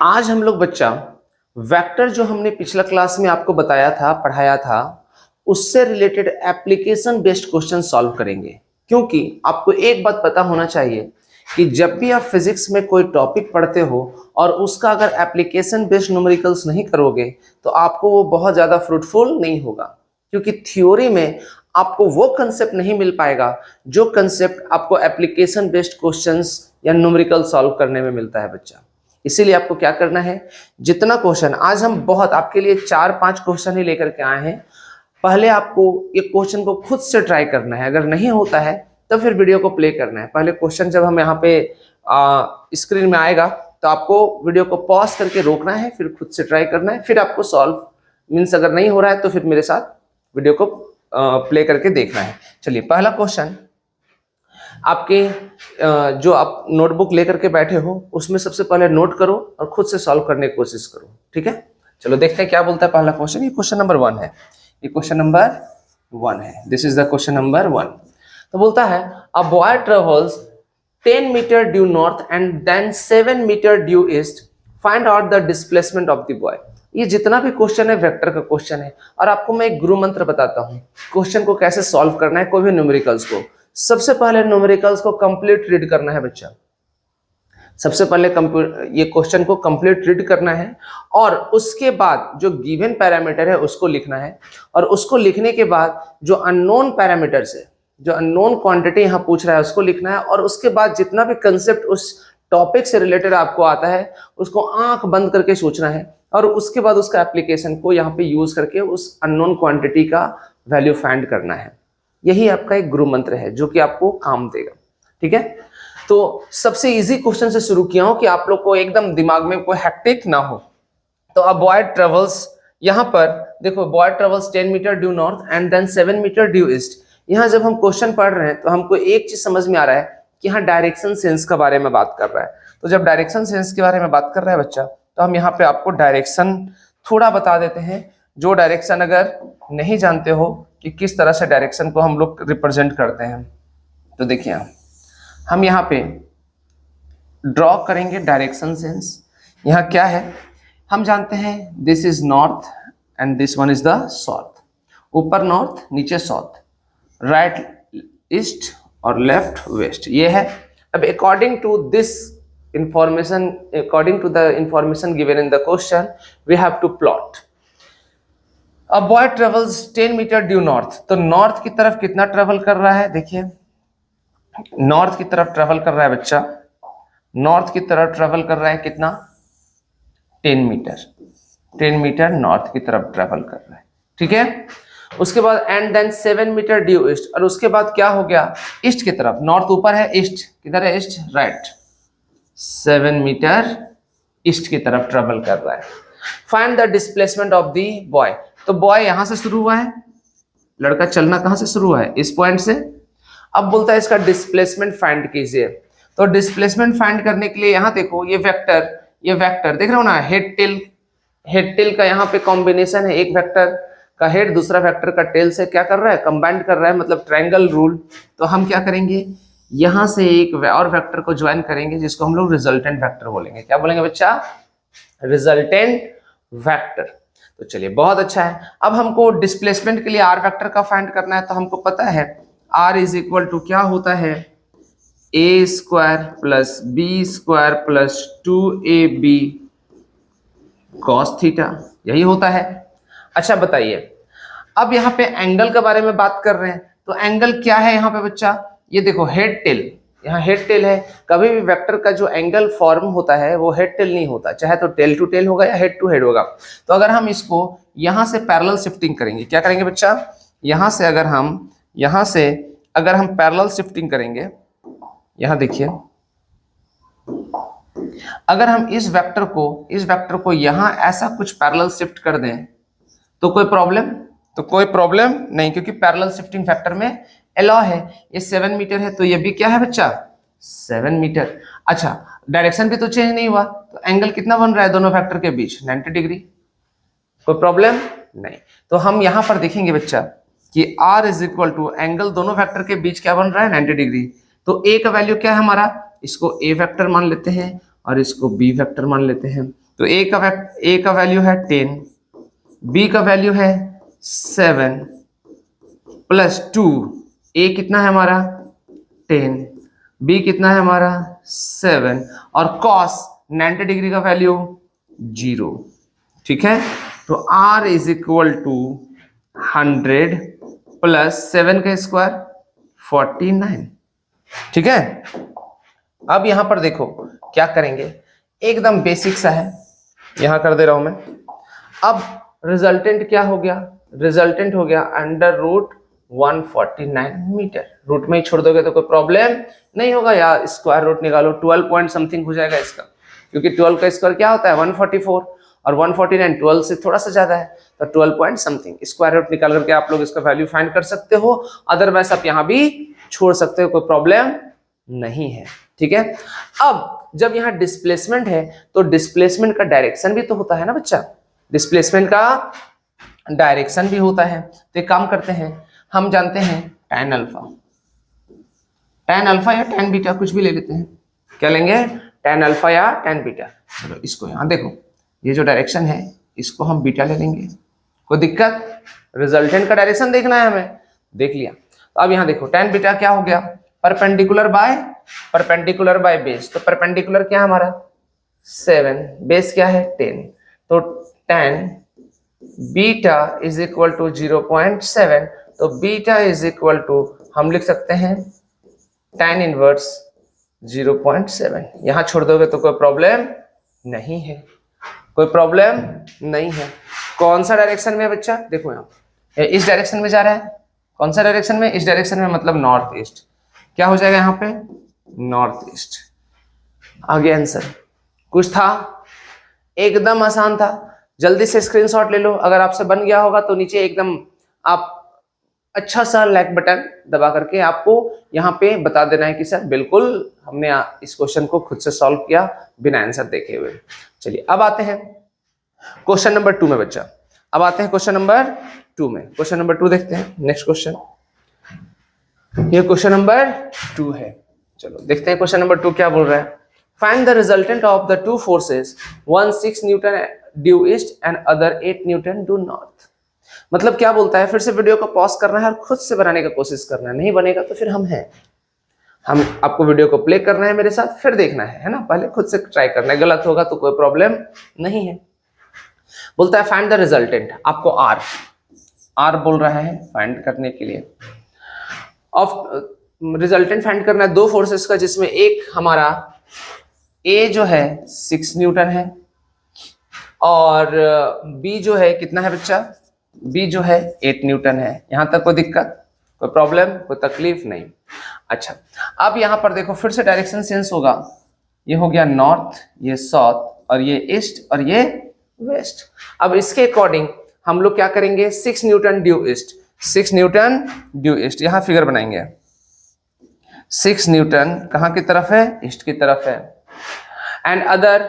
आज हम लोग बच्चा वेक्टर जो हमने पिछला क्लास में आपको बताया था, पढ़ाया था, उससे related application based question solve करेंगे। क्योंकि आपको एक बात पता होना चाहिए कि जब भी आप फिजिक्स में कोई टॉपिक पढ़ते हो और उसका अगर एप्लीकेशन बेस्ड न्यूमेरिकल्स नहीं करोगे तो आपको वो बहुत ज़्यादा फ्रूटफुल नहीं होगा। क्योंकि थ्योरी में आपको वो कंसेप्ट नहीं मिल पाएगा जो कंसेप्ट आपको एप्लीकेशन बेस्ड क्वेश्चंस या न्यूमेरिकल सॉल्व करने में मिलता है बच्चा। इसीलिए आपको क्या करना है, जितना क्वेश्चन आज हम बहुत आपके लिए 4-5 क्वेश्चन ही लेकर के आए हैं। पहले आपको ये क्वेश्चन को खुद से ट्राई करना है, अगर नहीं होता है तो फिर वीडियो को प्ले करना है। पहले क्वेश्चन जब हम यहाँ पे स्क्रीन में आएगा तो आपको वीडियो को पॉज करके रोकना है, फिर खुद से ट्राई करना है, फिर आपको सॉल्व मीन्स अगर नहीं हो रहा है तो फिर मेरे साथ वीडियो को प्ले करके देखना है। चलिए पहला क्वेश्चन आपके जो आप नोटबुक लेकर के बैठे हो उसमें सबसे पहले नोट करो और खुद से सॉल्व करने की कोशिश करो, ठीक है। चलो देखते हैं क्या बोलता है पहला क्वेश्चन। ये क्वेश्चन नंबर 1 है, ये क्वेश्चन नंबर 1 है। This is the question number 1। तो बोलता है a boy travels 10 meter due north and then 7 meter due east, find out the displacement of the boy. ये जितना भी क्वेश्चन है वेक्टर का क्वेश्चन है और आपको मैं एक गुरु मंत्र बताता हूँ क्वेश्चन को कैसे सॉल्व करना है, कोई भी न्यूमेरिकल्स को। सबसे पहले न्यूमेरिकल्स को कंप्लीट रीड करना है बच्चा। सबसे पहले ये क्वेश्चन को कंप्लीट रीड करना है और उसके बाद जो गिवन पैरामीटर है उसको लिखना है और उसको लिखने के बाद जो अननोन पैरामीटर्स है, जो अननोन क्वांटिटी यहाँ पूछ रहा है उसको लिखना है और उसके बाद जितना भी कंसेप्ट उस टॉपिक से रिलेटेड आपको आता है उसको आंख बंद करके सोचना है और उसके बाद उसका एप्लीकेशन को यहाँ पे यूज करके उस अननोन क्वांटिटी का वैल्यू फाइंड करना है। यही आपका एक गुरु मंत्र है जो कि आपको काम देगा, ठीक है। तो सबसे इजी क्वेश्चन से शुरू किया हूं कि आप लोग को एकदम दिमाग में कोई हैक्टिक ना हो। तो अब बॉय ट्रेवल्स, यहां पर देखो boy travels 10 meter due north and then 7 meter due east. यहां जब हम क्वेश्चन पढ़ रहे हैं तो हमको एक चीज समझ में आ रहा है कि यहाँ डायरेक्शन सेंस के बारे में बात कर रहा है। तो जब डायरेक्शन सेंस के बारे में बात कर रहा है बच्चा तो हम यहाँ पे आपको डायरेक्शन थोड़ा बता देते हैं। जो डायरेक्शन अगर नहीं जानते हो कि किस तरह से डायरेक्शन को हम लोग रिप्रेजेंट करते हैं तो देखिए हम यहाँ पे ड्रॉ करेंगे डायरेक्शन सेंस। यहाँ क्या है हम जानते हैं, this is north and this one is the south. ऊपर नॉर्थ नीचे साउथ, राइट ईस्ट और लेफ्ट वेस्ट, ये है। अब according to this information, according to the information given in the question we have to plot. A boy travels 10 meter due north. तो north की तरफ कितना ट्रेवल कर रहा है, देखिए नॉर्थ की तरफ ट्रेवल कर रहा है बच्चा, नॉर्थ की तरफ ट्रेवल कर रहा है कितना, 10 मीटर। 10 मीटर नॉर्थ की तरफ ट्रेवल कर रहा है, ठीक है। उसके बाद and then 7 meter due east, और उसके बाद क्या हो गया, ईस्ट की तरफ। नॉर्थ ऊपर है, ईस्ट किधर है, ईस्ट राइट, 7 मीटर ईस्ट की तरफ ट्रेवल कर रहा है। Find the displacement of the boy. तो बॉय यहां से शुरू हुआ है, लड़का चलना कहां से शुरू हुआ है, इस पॉइंट से। अब बोलता है इसका डिस्प्लेसमेंट फाइंड कीजिए। तो डिस्प्लेसमेंट फाइंड करने के लिए यहां देखो ये वेक्टर देख रहे हो ना, हेड टेल का यहाँ पे कॉम्बिनेशन है। एक वेक्टर का हेड दूसरा वेक्टर का टेल से क्या कर रहा है, कंबाइंड कर रहा है, मतलब ट्रायंगल रूल। तो हम क्या करेंगे, यहां से एक और वेक्टर को ज्वाइन करेंगे जिसको हम लोग रिजल्टेंट वेक्टर बोलेंगे। क्या बोलेंगे बच्चा, रिजल्टेंट वेक्टर। तो चलिए बहुत अच्छा है। अब हमको डिस्प्लेसमेंट के लिए आर वेक्टर का फाइंड करना है। तो हमको पता है आर इज इक्वल टू क्या होता है, A square plus B square plus 2ab cos theta, यही होता है। अच्छा बताइए, अब यहाँ पे एंगल के बारे में बात कर रहे हैं। तो एंगल क्या है यहाँ पे बच्चा, ये देखो हेड टेल, यहाँ हेड टेल है। कभी भी वेक्टर का जो एंगल फॉर्म होता है वो हेड टेल नहीं होता, चाहे तो टेल टू टेल होगा या हेड टू हेड होगा। तो अगर हम इसको यहाँ से पैरेलल शिफ्टिंग करेंगे, क्या करेंगे बच्चा, यहाँ से अगर हम पैरेलल शिफ्टिंग करेंगे, यहाँ देखिए अगर हम इस वेक्टर को यहाँ ऐसा कुछ पैरेलल शिफ्ट कर दें तो कोई प्रॉब्लम नहीं, क्योंकि पैरेलल शिफ्टिंग फैक्टर में अलाउ है। ये 7 मीटर है तो ये भी क्या है बच्चा, 7 मीटर। अच्छा डायरेक्शन भी तो चेंज नहीं हुआ, तो एंगल कितना बन रहा है दोनों फैक्टर के बीच, 90 डिग्री। कोई प्रॉब्लम नहीं। तो हम यहां पर देखेंगे बच्चा कि r is equal to angle दोनों फैक्टर के बीच क्या बन रहा है, 90 डिग्री। तो a का वैल्यू क्या है हमारा, इसको a वेक्टर मान लेते हैं और इसको b वेक्टर मान लेते हैं। तो तो ए का वैल्यू है 10, बी का वैल्यू है 7 प्लस 2, ए कितना है हमारा 10, बी कितना है हमारा 7 और cos 90 डिग्री का वैल्यू 0। ठीक है, तो r is equal to 100 plus 7 का स्क्वायर 49। ठीक है, अब यहां पर देखो क्या करेंगे, एकदम बेसिक सा है, यहां कर दे रहा हूं मैं। अब रिजल्टेंट क्या हो गया, रिजल्टेंट हो गया अंडर रूट 149 मीटर। रूट में ही छोड़ दोगे तो कोई प्रॉब्लम नहीं होगा यार, स्क्वायर रूट निकालो, 12 पॉइंट समथिंग हो जाएगा इसका, क्योंकि 12 का स्क्वायर क्या होता है 144 और 149 12 से थोड़ा सा ज्यादा है, तो 12 पॉइंट समथिंग स्क्वायर रूट निकाल करके आप लोग इसका वैल्यू फाइंड कर सकते हो। अदरवाइज आप यहाँ भी छोड़ सकते हो, कोई प्रॉब्लम नहीं है। ठीक है, अब जब यहाँ डिस्प्लेसमेंट है तो डिस्प्लेसमेंट का डायरेक्शन भी तो होता है ना बच्चा, डिस्प्लेसमेंट का डायरेक्शन भी होता है। तो एक काम करते हैं, हम जानते हैं tan अल्फा या tan बीटा, कुछ भी ले लेते हैं। क्या लेंगे, tan अल्फा या tan बीटा। चलो इसको यहाँ देखो, ये जो डायरेक्शन है इसको हम बीटा ले लेंगे, कोई दिक्कत, रिजल्टेंट का डायरेक्शन देखना है हमें, देख लिया। तो अब यहाँ देखो tan बीटा क्या हो गया, परपेंडिकुलर बाय बेस। तो परपेंडिकुलर क्या है हमारा 7, बेस क्या है 10, तो tan beta is equal to 0.7, तो बीटा इज इक्वल टू हम लिख सकते हैं tan इनवर्स 0.7। यहां छोड़ दोगे तो कोई प्रॉब्लम नहीं है, कोई प्रॉब्लम नहीं है। कौन सा डायरेक्शन में है बच्चा, देखो यहाँ इस डायरेक्शन में जा रहा है, कौन सा डायरेक्शन में, इस डायरेक्शन में, मतलब नॉर्थ ईस्ट। क्या हो जाएगा यहाँ पे नॉर्थ ईस्ट। आगे आंसर कुछ था, एकदम आसान था, जल्दी से स्क्रीनशॉट ले लो। अगर आपसे बन गया होगा तो नीचे एकदम आप अच्छा सा लाइक बटन दबा करके आपको यहाँ पे बता देना है कि सर बिल्कुल हमने इस क्वेश्चन को खुद से सॉल्व किया बिना आंसर देखे हुए। चलिए अब आते हैं क्वेश्चन नंबर 2 में बच्चा, अब आते हैं क्वेश्चन नंबर 2 में। क्वेश्चन नंबर 2 देखते हैं, नेक्स्ट क्वेश्चन, ये क्वेश्चन नंबर 2 है। चलो देखते हैं क्वेश्चन नंबर 2 क्या बोल रहा है। Find the resultant of the two forces, one 6 Newton due east and other 8 Newton due north. मतलब क्या बोलता है, फिर से वीडियो को पॉज करना है और खुद से बनाने का कोशिश करना है, नहीं बनेगा तो फिर हम आपको वीडियो को प्ले करना है मेरे साथ, फिर देखना है ना, पहले खुद से ट्राई करना है, गलत होगा तो कोई प्रॉब्लम नहीं है। बोलता है फाइंड द रिजल्टेंट, आपको आर बोल रहा है फाइंड करने के लिए, ऑफ रिजल्टेंट फाइंड करना है दो फोर्सेस का, जिसमें एक हमारा ए जो है 6 न्यूटन है और बी जो है कितना है बच्चा, बी जो है 8 न्यूटन है। यहां तक कोई दिक्कत, कोई प्रॉब्लम, कोई तकलीफ नहीं। अच्छा, अब यहां पर देखो फिर से डायरेक्शन सेंस होगा, ये हो गया नॉर्थ, ये साउथ और ये ईस्ट और ये वेस्ट। अब इसके अकॉर्डिंग हम लोग क्या करेंगे, 6 Newton due east, 6 Newton due east, यहां फिगर बनाएंगे। 6 न्यूटन कहां की तरफ है, ईस्ट की तरफ है। And other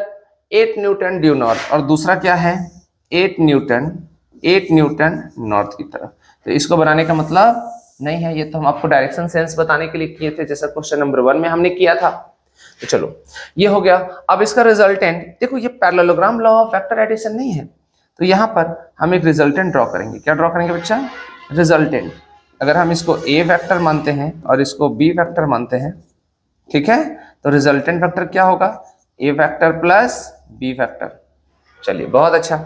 8 Newton due north, और दूसरा क्या है 8 न्यूटन नॉर्थ की तरफ। तो इसको बनाने का मतलब नहीं है, ये तो हम आपको डायरेक्शन सेंस बताने के लिए किए थे, जैसा क्वेश्चन नंबर 1 में हमने किया था। तो चलो ये हो गया। अब इसका रिजल्टेंट देखो, ये parallelogram law of vector addition नहीं है, तो यहाँ पर हम एक रिजल्टेंट ड्रॉ करेंगे। क्या ड्रॉ करेंगे बच्चा, रिजल्टेंट। अगर हम इसको ए वेक्टर मानते हैं और इसको बी वेक्टर मानते हैं, ठीक है, तो रिजल्टेंट वेक्टर क्या होगा, ए वेक्टर प्लस बी वेक्टर। चलिए बहुत अच्छा।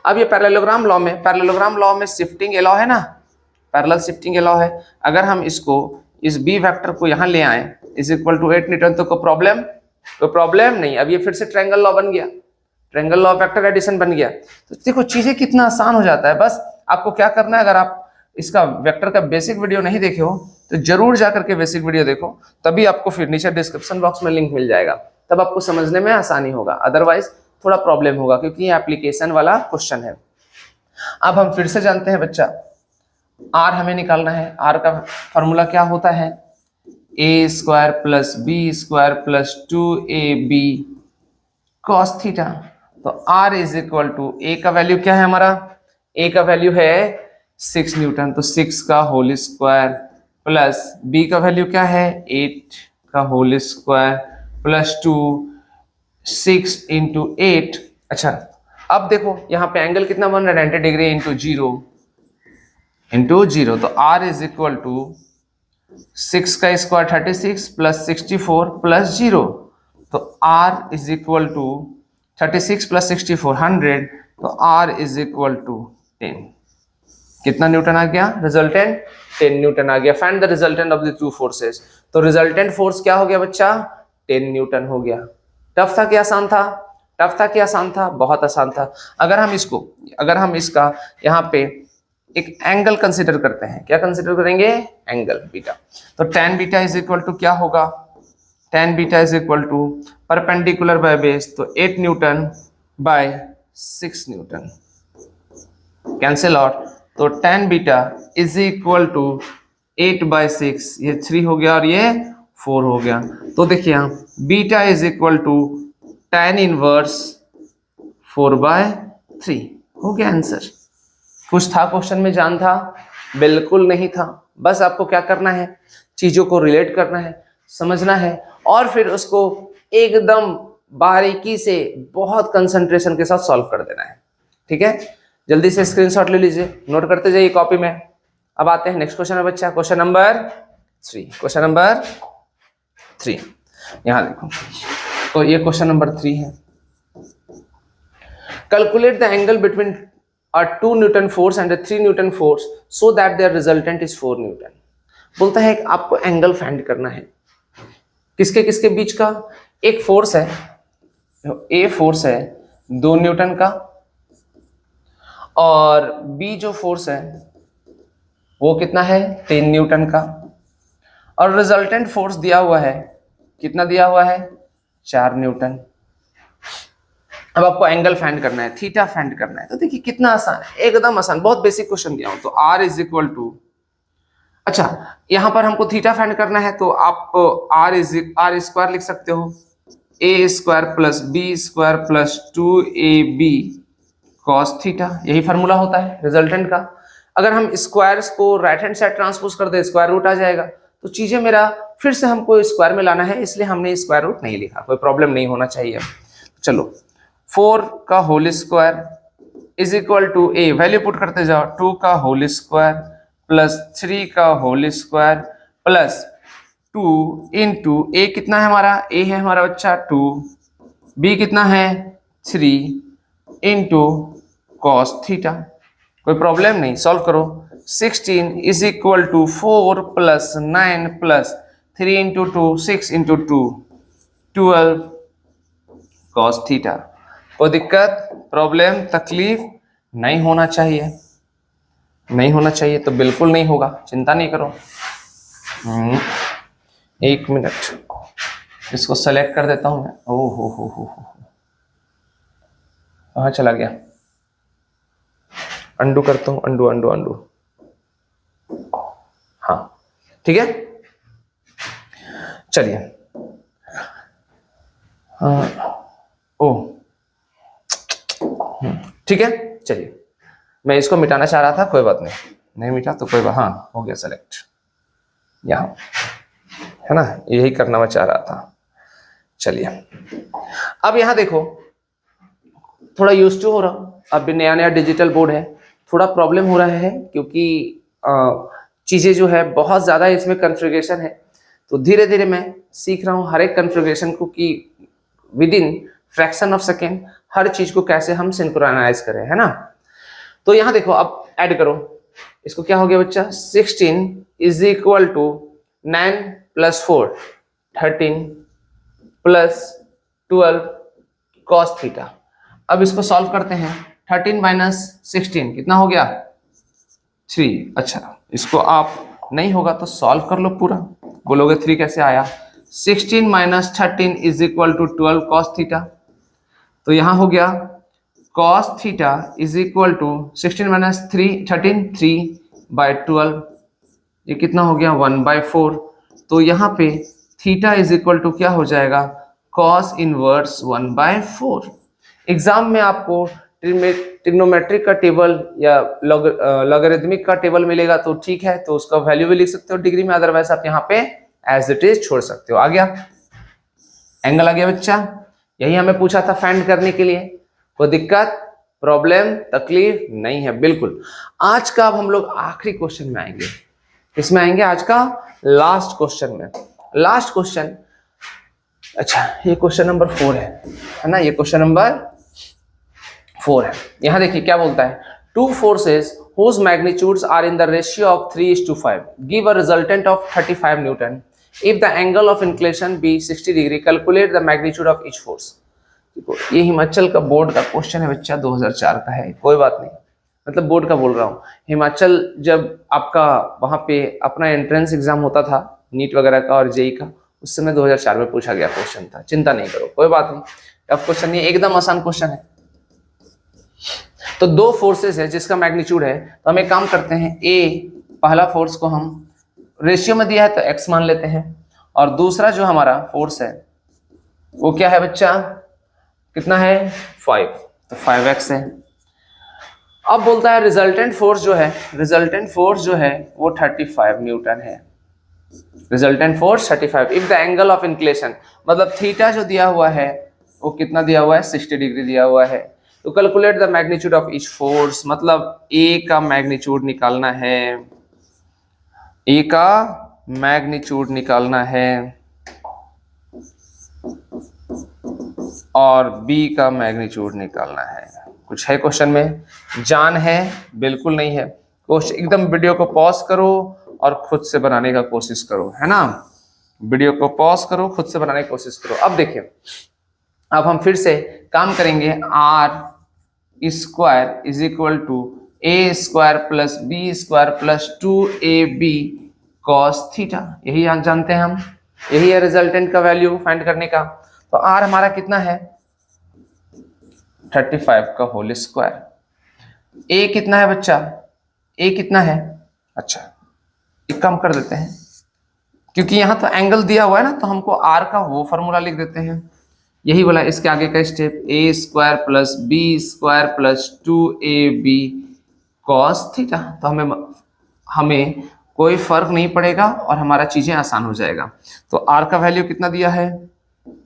अब ये पैरेललोग्राम लॉ में शिफ्टिंग लॉ है ना, पैरेलल शिफ्टिंग लॉ है। अगर हम इसको इस बी वेक्टर को यहाँ ले आए इज इक्वल टू 8 न्यूटन, तो कोई प्रॉब्लम नहीं। अब ये फिर से ट्रायंगल लॉ बन गया, triangle law of vector addition बन गया। तो देखो चीजें कितना आसान हो जाता है। बस आपको क्या करना है, अगर आप इसका वेक्टर का बेसिक वीडियो नहीं देखे हो तो जरूर जाकर के बेसिक वीडियो देखो, तभी आपको फिर नीचे डिस्क्रिप्शन बॉक्स में लिंक मिल जाएगा, तब आपको समझने में आसानी होगा। अदरवाइज थोड़ा प्रॉब्लम होगा, क्योंकि ये एप्लीकेशन वाला क्वेश्चन है। अब हम फिर से जानते हैं बच्चा, आर हमें निकालना है। आर का फॉर्मूला क्या होता है, A square plus B square plus 2ab cos theta. तो R is equal to, A का वैल्यू क्या है हमारा, ए का वैल्यू है 6 न्यूटन, तो 6 का होल स्क्वायर प्लस बी का वैल्यू क्या है 8 का होल स्क्वायर प्लस 2, 6 इंटू 8। अच्छा अब देखो यहाँ पे एंगल कितना बन रहा है 90 डिग्री इंटू जीरो, तो r इज इक्वल टू 6 का स्क्वायर 36 प्लस 64 प्लस जीरो, तो r is equal to 36 plus 64 100, तो r इज इक्वल टू 10। कितना न्यूटन आ गया रिजल्टेंट? 10 न्यूटन आ गया। Find the resultant of the two forces. तो रिजल्टेंट फोर्स क्या हो गया बच्चा? 10 न्यूटन हो गया। टफ था कि आसान था? टफ था कि आसान था? बहुत आसान था। अगर हम इसका यहाँ पे एक एंगल कंसिडर करते हैं, क्या कंसिडर करेंगे? Angle beta. तो tan beta is equal to क्या होगा? tan beta is equal to perpendicular by base, तो 8 newton by 6 newton, cancel out. तो tan beta is equal to 8 by 6, ये 3 हो गया और ये 4 हो गया। तो देखिए यहाँ beta is equal to tan inverse 4 by 3 हो गया आंसर। कुछ था क्वेश्चन में जान था? बिल्कुल नहीं था। बस आपको क्या करना है, चीजों को रिलेट करना है, समझना है और फिर उसको एकदम बारीकी से बहुत कंसंट्रेशन के साथ सॉल्व कर देना है। ठीक है, जल्दी से स्क्रीनशॉट ले लीजिए, नोट करते जाइए कॉपी में। अब आते हैं नेक्स्ट क्वेश्चन है बच्चा, क्वेश्चन नंबर 3। क्वेश्चन नंबर 3 यहां देखो, तो ये क्वेश्चन नंबर 3 है। Calculate the angle between a 2 Newton force and a 3 Newton force so that their resultant is 4 Newton। बोलता है कि आपको एंगल फाइंड करना है किसके किसके बीच का? एक फोर्स है, ए फोर्स है 2 न्यूटन का, और बी जो फोर्स है वो कितना है? 3 न्यूटन का, और रिजल्टेंट फोर्स दिया हुआ है, कितना दिया हुआ है? 4 न्यूटन। अब आपको एंगल फाइंड करना है, थीटा फाइंड करना है। तो देखिए कितना आसान है, एकदम आसान, बहुत बेसिक क्वेश्चन दिया हूं। तो r इज इक्वल टू, अच्छा यहां पर हमको थीटा फाइंड करना है, तो आप r स्क्वायर लिख सकते हो, a square plus b square plus 2ab cos theta, यही फार्मूला होता है रिजल्टेंट का। अगर हम स्क्वायर्स को राइट हैंड साइड ट्रांसपोज कर दे, स्क्वायर रूट आ जाएगा। तो चीजें मेरा फिर से हमको स्क्वायर में लाना है, इसलिए हमने स्क्वायर रूट नहीं लिखा, कोई प्रॉब्लम नहीं होना चाहिए। चलो 4 का whole square is equal to a, value put करते जाओ, 2 का होल स्क्वायर प्लस 3 का whole square plus 2 into a कितना है हमारा? ए है हमारा बच्चा 2, बी कितना है? 3 इंटू कॉस थीटा। कोई प्रॉब्लम नहीं, सॉल्व करो। 16 is equal to 4 plus 9 plus 3 into 2 6 into 2 12 cos theta. कोई दिक्कत, प्रॉब्लम, तकलीफ नहीं होना चाहिए, नहीं होना चाहिए तो बिल्कुल नहीं होगा, चिंता नहीं करो। 1 मिनट, इसको सेलेक्ट कर देता हूं मैं। ओ हो कहाँ चला गया? अंडू करता हूं, अंडू अंडू अंडू, हाँ ठीक है। चलिए ठीक है, चलिए मैं इसको मिटाना चाह रहा था, कोई बात नहीं मिटा तो कोई बात, हाँ हो गया सेलेक्ट, यहाँ है ना, यही करना मैं चाह रहा था। चलिए अब यहाँ देखो, थोड़ा यूज टू हो रहा हूँ, अब भी नया नया डिजिटल बोर्ड है, थोड़ा प्रॉब्लम हो रहा है क्योंकि चीज़ें जो है बहुत ज़्यादा इसमें कन्फिग्रेशन है। तो धीरे धीरे मैं सीख रहा हूँ हर एक कन्फिग्रेशन को कि within fraction of second हर चीज को कैसे हम सिंक्रोनाइज करें, है ना। तो यहां देखो, अब ऐड करो, इसको क्या हो गया बच्चा? 16 is equal to 9 plus 4 13 plus 12 cos theta. अब इसको सॉल्व करते हैं, 13 माइनस 16 कितना हो गया? 3। अच्छा इसको आप नहीं होगा तो सॉल्व कर लो पूरा, बोलोगे 3 कैसे आया? 16 minus 13 is equal to 12 cos theta. तो यहां हो गया cos theta is equal to 16 minus 13 3 by 12, ये कितना हो गया? 1/4। तो यहाँ पे थीटा इज इक्वल टू क्या हो जाएगा? cos inverse 1/4। एग्जाम में आपको ट्रिग्नोमेट्रिक का टेबल या लॉगरिथमिक का टेबल मिलेगा तो ठीक है, तो उसका वैल्यू भी लिख सकते हो डिग्री में, अदरवाइज आप यहाँ पे एज इट इज छोड़ सकते हो। आ गया एंगल, आ गया बच्चा, यही हमें पूछा था फाइंड करने के लिए। कोई दिक्कत, प्रॉब्लम, तकलीफ नहीं है, बिल्कुल। आज का अब हम लोग आखिरी क्वेश्चन में आएंगे। इसमें आएंगे आज का लास्ट क्वेश्चन में। लास्ट क्वेश्चन, अच्छा ये क्वेश्चन नंबर 4 है ना, ये क्वेश्चन नंबर 4 है। यहां देखिए क्या बोलता है, two forces whose magnitudes are in the ratio of 3:5 give a resultant of 35 Newton. If the angle of inclination be 60 degree, calculate the magnitude of each force. ये हिमाचल का बोर्ड का क्वेश्चन है बच्चा, 2004 का है, कोई बात नहीं, मतलब बोर्ड का बोल रहा हूँ। हिमाचल जब आपका वहाँ पे अपना एंट्रेंस एग्जाम होता था नीट वगैरह का और जेई का, उस समय 2004 में पूछा गया क्वेश्चन था, चिंता नहीं करो, कोई बात नहीं। अब क्वेश्चन नहीं, एकदम आसान क्वेश्चन है। तो दो फोर्सेस है जिसका मैग्नीट्यूड है, तो हम एक काम करते हैं, ए पहला फोर्स को हम रेशियो में दिया है तो एक्स मान लेते हैं, और दूसरा जो हमारा फोर्स है वो क्या है बच्चा, कितना है 5, तो 5x है। अब बोलता है रिजल्टेंट फोर्स जो है, रिजल्टेंट फोर्स जो है वो 35 न्यूटन है। Resultant force 35। If the angle of inclination, मतलब थीटा जो दिया हुआ है वो कितना दिया हुआ है, 60 डिग्री दिया हुआ है। तो calculate the magnitude of each force, मतलब ए का मैग्नीट्यूड निकालना है, ए का मैग्नीट्यूड निकालना है और बी का मैग्नीट्यूड निकालना है। कुछ है क्वेश्चन में, जान है, बिल्कुल नहीं है। क्वेश्चन एकदम वीडियो को पॉज करो और खुद से बनाने का कोशिश करो, है ना। वीडियो को पॉज करो, खुद से बनाने की कोशिश करो। अब देखिए, अब हम फिर से काम करेंगे, r square is equal to a square plus B square plus 2ab cos theta. यही जानते हैं हम, यही है रिजल्टेंट का वैल्यू फाइंड करने का। तो आर हमारा कितना है 35 का होल स्क्वायर। ए कितना है बच्चा, ए कितना है, अच्छा एक काम कर देते हैं, क्योंकि यहां तो एंगल दिया हुआ है ना, तो हमको आर का वो फॉर्मूला लिख देते हैं, यही बोला इसके आगे का step, A square plus B square plus 2ab cos theta. तो हमें कोई फर्क नहीं पड़ेगा और हमारा चीजें आसान हो जाएगा। तो आर का वैल्यू कितना दिया है,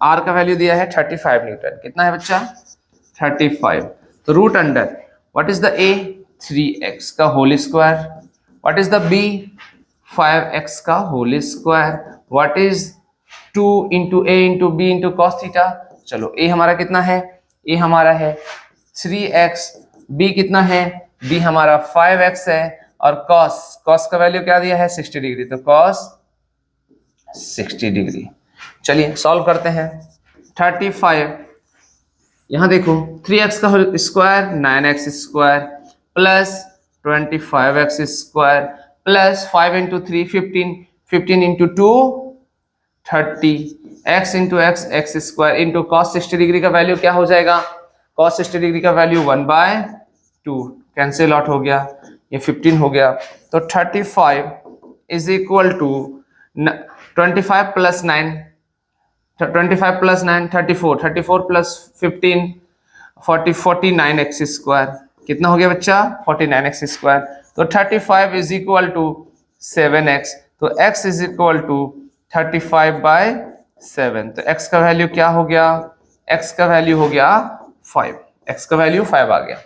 आर का वैल्यू दिया है 35 न्यूटन। कितना है बच्चा 35। तो root under what is the a 3x का whole square, what is the b 5x का whole square, what is 2 into a into b into cos theta. चलो ए हमारा कितना है, ए हमारा है 3x, बी कितना है, बी हमारा 5x है, और कॉस का वैल्यू क्या दिया है 60 डिग्री, तो कॉस 60 डिग्री। चलिए सॉल्व करते हैं। 35 यहां देखो 3x का whole square 9x square plus 25x square plus 5 into 3 15, 15 into 2 30, x into x square into cos 60 degree का वैल्यू क्या हो जाएगा, कॉस 60 डिग्री का वैल्यू 1/2 कैंसिल आउट हो गया, ये 15 हो गया। तो 35 is equal to 25 plus 9 34, 34 plus 15 49x square. कितना हो गया बच्चा 49x स्क्वायर। तो 35 इज इक्वल टू 7x, तो x इज इक्वल टू 35/7। तो x का वैल्यू क्या हो गया, x का वैल्यू हो गया 5, x का वैल्यू 5 आ गया।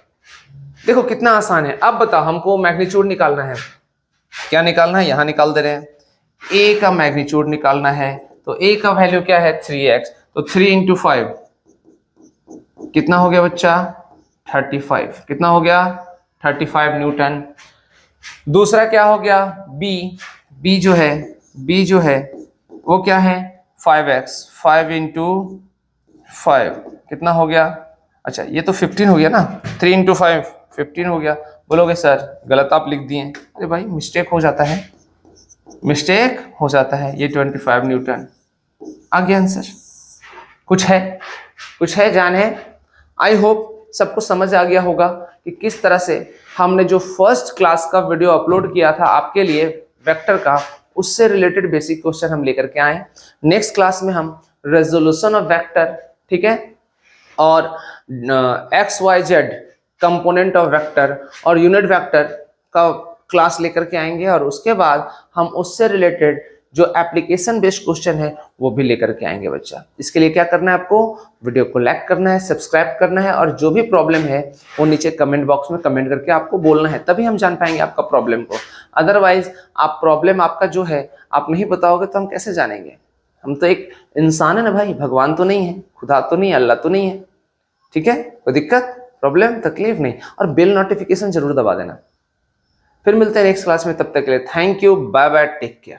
देखो कितना आसान है। अब बताओ हमको मैग्नीट्यूड निकालना है, क्या निकालना है, यहां निकाल दे रहे हैं, a का मैग्नीट्यूड निकालना है। तो a का वैल्यू क्या है 3x, तो 3 इंटू 5 कितना हो गया बच्चा 35, कितना हो गया 35 न्यूटन। दूसरा क्या हो गया b जो है वो क्या है 5x, 5 इंटू 5 कितना हो गया, अच्छा ये तो 15 हो गया ना, 3 इंटू 5 15 हो गया। बोलोगे सर गलत आप लिख दिए, अरे भाई मिस्टेक हो जाता है, मिस्टेक हो जाता है। ये 25 न्यूटन आ गया आंसर। कुछ है जान है। आई होप सबको समझ आ गया होगा कि किस तरह से हमने जो फर्स्ट क्लास का वीडियो अपलोड किया था आपके लिए वेक्टर का, उससे रिलेटेड बेसिक क्वेश्चन हम लेकर के आए। नेक्स्ट क्लास में हम रेजोल्यूशन ऑफ वेक्टर, ठीक है, और XYZ कंपोनेंट ऑफ वेक्टर और यूनिट वेक्टर का क्लास लेकर के आएंगे, और उसके बाद हम उससे रिलेटेड जो एप्लीकेशन बेस्ड क्वेश्चन है वो भी लेकर के आएंगे बच्चा। इसके लिए क्या करना है, आपको वीडियो को लाइक करना है, सब्सक्राइब करना है, और जो भी प्रॉब्लम है वो नीचे कमेंट बॉक्स में कमेंट करके आपको बोलना है, तभी हम जान पाएंगे आपका प्रॉब्लम को। अदरवाइज आप प्रॉब्लम आपका जो है आप नहीं बताओगे तो हम कैसे जानेंगे? हम तो एक इंसान है ना भाई, भगवान तो नहीं है, खुदा तो नहीं है, अल्लाह तो नहीं है। ठीक है, कोई दिक्कत, प्रॉब्लम, तकलीफ नहीं। और बेल नोटिफिकेशन जरूर दबा देना। फिर मिलते हैं नेक्स्ट क्लास में, तब तक के लिए thank you, bye bye, take care.